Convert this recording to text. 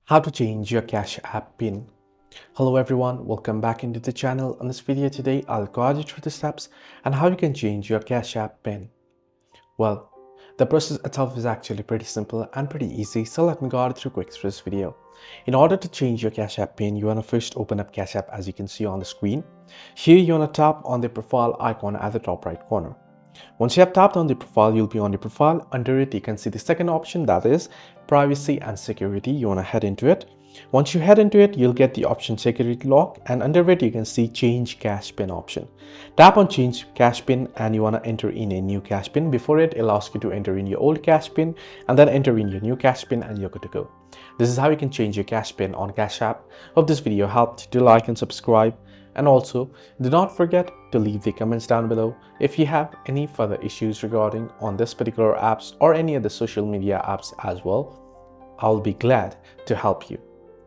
How to change your Cash App PIN. Hello everyone, welcome back into the channel. On this video today, I'll guide you through the steps and how you can change your Cash App PIN. Well, the process itself is actually pretty simple and pretty easy, so let me guide you through quick through this video. In order to change your Cash App PIN, you want to first open up Cash App as you can see on the screen. Here you want to tap on the profile icon at the top right corner. Once you have tapped on the profile, you'll be on the profile. Under it, you can see the second option, that is privacy and security. You want to head into it. Once you head into it, you'll get the option security lock, and under it, you can see change cash pin option. Tap on change cash pin and you want to enter in a new cash pin. Before it'll ask you to enter in your old cash pin and then enter in your new cash pin and you're good to go. This is how you can change your cash pin on Cash App. Hope this video helped. Do like and subscribe. And also, do not forget to leave the comments down below if you have any further issues regarding on this particular apps or any other social media apps as well. I'll be glad to help you.